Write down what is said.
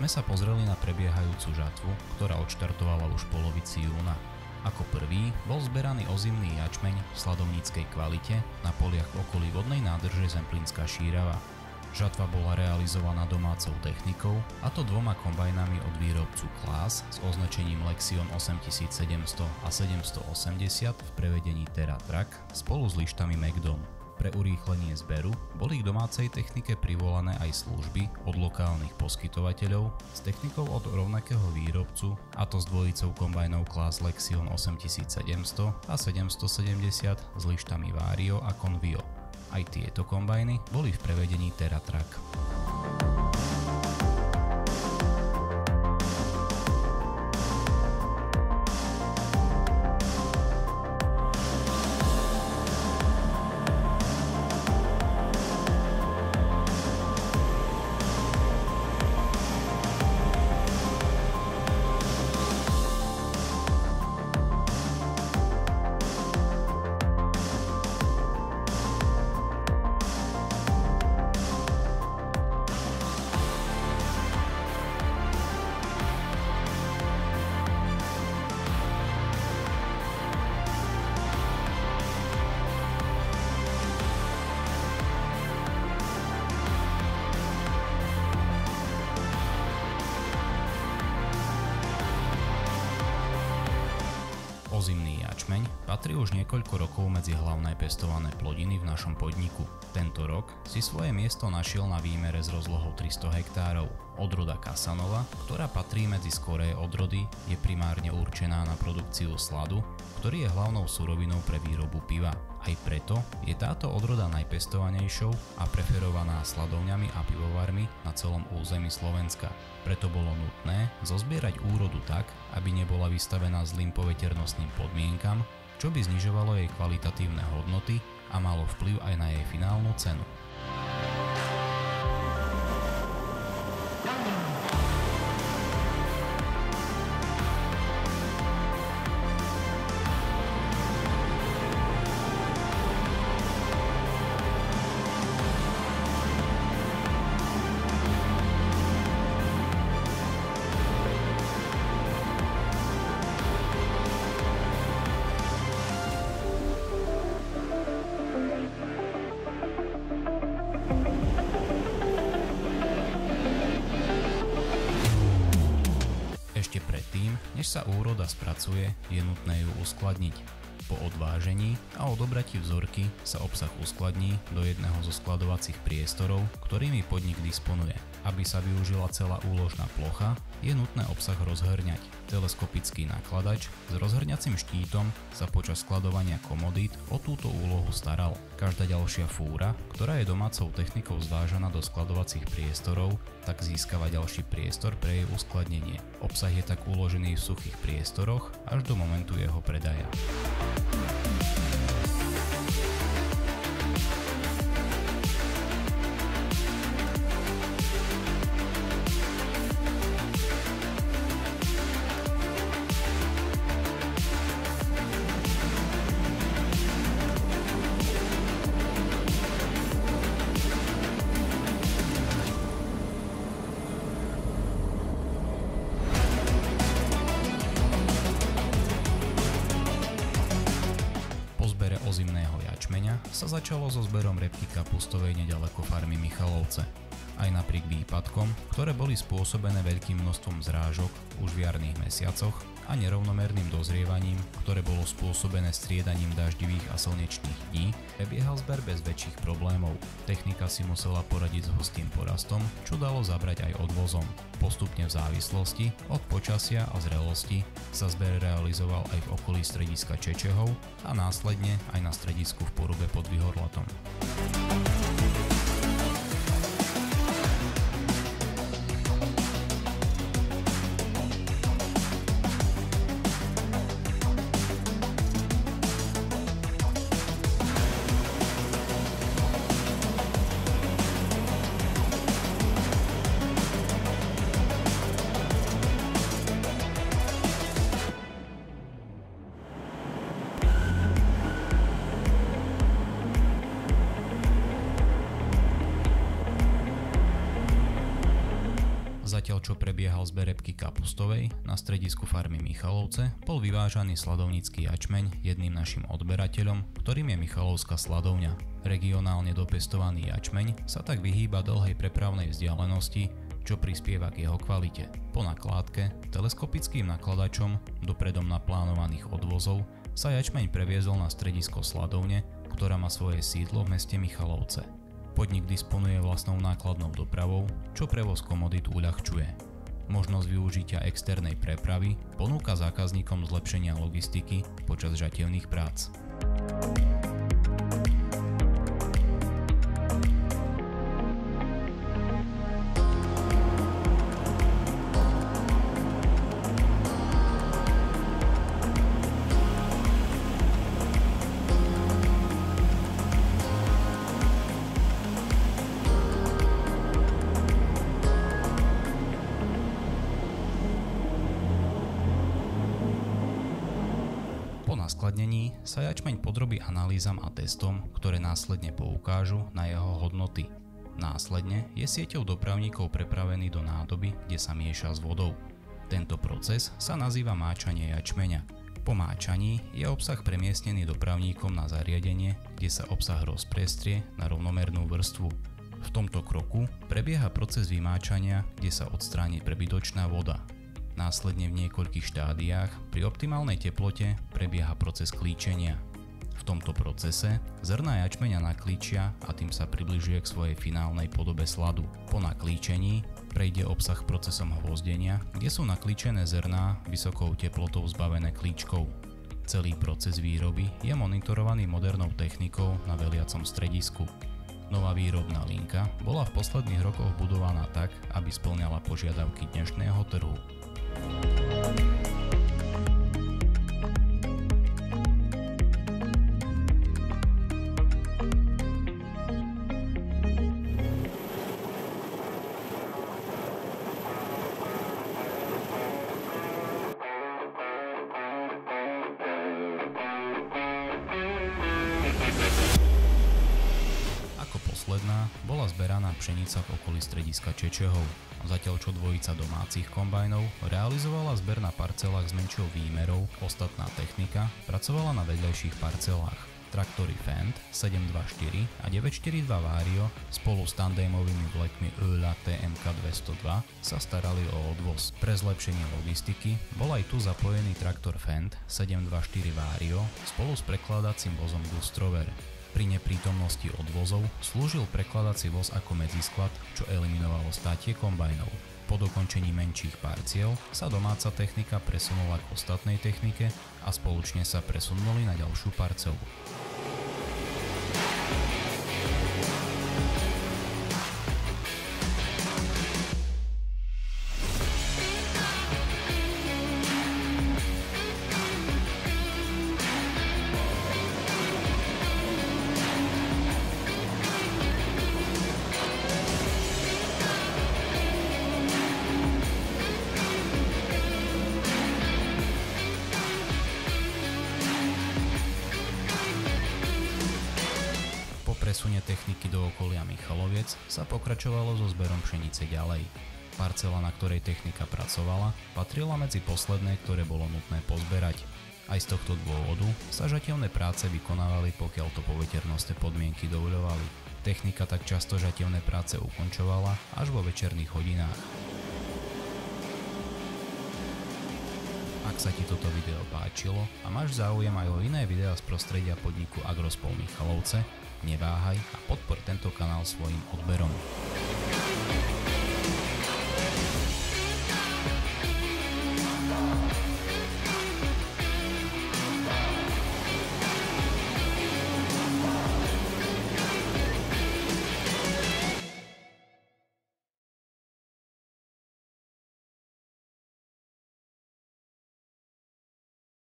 sme sa pozreli na prebiehajúcu žatvu, ktorá odštartovala už v polovici júna. Ako prvý bol zberaný ozimný jačmeň v sladovníckej kvalite na poliach v okolí vodnej nádrže Zemplínska Šírava. Žatva bola realizovaná domácou technikou, a to dvoma kombajnami od výrobcu Claas s označením Lexion 8700 a 780 v prevedení TerraTrack spolu s lištami Megdon. Pre urýchlenie zberu boli k domácej technike privolané aj služby od lokálnych poskytovateľov s technikou od rovnakého výrobcu, a to s dvojicou kombajnov Claas Lexion 8700 a 770 s lištami Vario a Convio. Aj tieto kombajny boli v prevedení TerraTrack. Ozimný jačmeň patrí už niekoľko rokov medzi hlavné pestované plodiny v našom podniku. Tento rok si svoje miesto našiel na výmere s rozlohou 300 hektárov. Odroda Casanova, ktorá patrí medzi skoré odrody, je primárne určená na produkciu sladu, ktorý je hlavnou surovinou pre výrobu piva. Aj preto je táto odroda najpestovanejšou a preferovaná sladovňami a pivovarmi na celom území Slovenska. Preto bolo nutné zozbierať úrodu tak, aby nebola vystavená zlým poveternostným podmienkam, čo by znižovalo jej kvalitatívne hodnoty a malo vplyv aj na jej finálnu cenu. Ešte predtým, než sa úroda spracuje, je nutné ju uskladniť. Po odvážení a odobratí vzorky sa obsah uskladní do jedného zo skladovacích priestorov, ktorými podnik disponuje. Aby sa využila celá úložná plocha, je nutné obsah rozhrňať. Teleskopický nakladač s rozhrňacím štítom sa počas skladovania komodít o túto úlohu staral. Každá ďalšia fúra, ktorá je domácou technikou zvážaná do skladovacích priestorov, tak získava ďalší priestor pre jej uskladnenie. Obsah je tak uložený v suchých priestoroch až do momentu jeho predaja. Ozimného jačmeňa sa začalo so zberom repky kapustovej neďaleko farmy Michalovce. Aj napriek výpadkom, ktoré boli spôsobené veľkým množstvom zrážok už v jarných mesiacoch a nerovnomerným dozrievaním, ktoré bolo spôsobené striedaním daždivých a slnečných dní, prebiehal zber bez väčších problémov. Technika si musela poradiť s hustým porastom, čo dalo zabrať aj odvozom. Postupne v závislosti od počasia a zrelosti sa zber realizoval aj v okolí strediska Čečehov a následne aj na stredisku v Porube pod Vyhorlatom. Zatiaľ čo prebiehal zber repky kapustovej na stredisku farmy Michalovce, bol vyvážaný sladovnícky jačmeň jedným našim odberateľom, ktorým je Michalovská sladovňa. Regionálne dopestovaný jačmeň sa tak vyhýba dlhej prepravnej vzdialenosti, čo prispieva k jeho kvalite. Po nakládke teleskopickým nakladačom do predom naplánovaných odvozov sa jačmeň previezol na stredisko sladovne, ktorá má svoje sídlo v meste Michalovce. Podnik disponuje vlastnou nákladnou dopravou, čo prevoz komodít uľahčuje. Možnosť využitia externej prepravy ponúka zákazníkom zlepšenia logistiky počas žatevných prác. Po naskladnení sa jačmeň podrobí analýzam a testom, ktoré následne poukážu na jeho hodnoty. Následne je sieťou dopravníkov prepravený do nádoby, kde sa mieša s vodou. Tento proces sa nazýva máčanie jačmeňa. Po máčaní je obsah premiestnený dopravníkom na zariadenie, kde sa obsah rozpriestrie na rovnomernú vrstvu. V tomto kroku prebieha proces vymáčania, kde sa odstráni prebytočná voda. Následne v niekoľkých štádiách pri optimálnej teplote prebieha proces klíčenia. V tomto procese zrná jačmeňa naklíčia a tým sa približuje k svojej finálnej podobe sladu. Po naklíčení prejde obsah procesom hvózdenia, kde sú naklíčené zrná vysokou teplotou zbavené klíčkou. Celý proces výroby je monitorovaný modernou technikou na veliacom stredisku. Nová výrobná linka bola v posledných rokoch budovaná tak, aby spĺňala požiadavky dnešného trhu. Posledná bola zberaná pšenica v okolí strediska Čečehov, zatiaľ čo dvojica domácich kombajnov realizovala zber na parcelách s menšou výmerou, ostatná technika pracovala na vedľajších parcelách. Traktory Fendt 724 a 942 Vario spolu s tandémovými vlekmi Öla TMK 202 sa starali o odvoz. Pre zlepšenie logistiky bol aj tu zapojený traktor Fendt 724 Vario spolu s prekladacím vozom Gustrover. Pri neprítomnosti odvozov slúžil prekladací voz ako medzisklad, čo eliminovalo státie kombajnov. Po dokončení menších parciel sa domáca technika presunula k ostatnej technike a spoločne sa presunuli na ďalšiu parcelu. Presune techniky do okolia Michaloviec sa pokračovalo so zberom pšenice ďalej. Parcela, na ktorej technika pracovala, patrila medzi posledné, ktoré bolo nutné pozberať. Aj z tohto dôvodu sa žatevné práce vykonávali, pokiaľ to poveternostné podmienky dovoľovali. Technika tak často žatevné práce ukončovala až vo večerných hodinách. Ak sa ti toto video páčilo a máš záujem aj o iné videá z prostredia podniku Agrospol Michalovce, neváhaj a podpor tento kanál svojím odberom.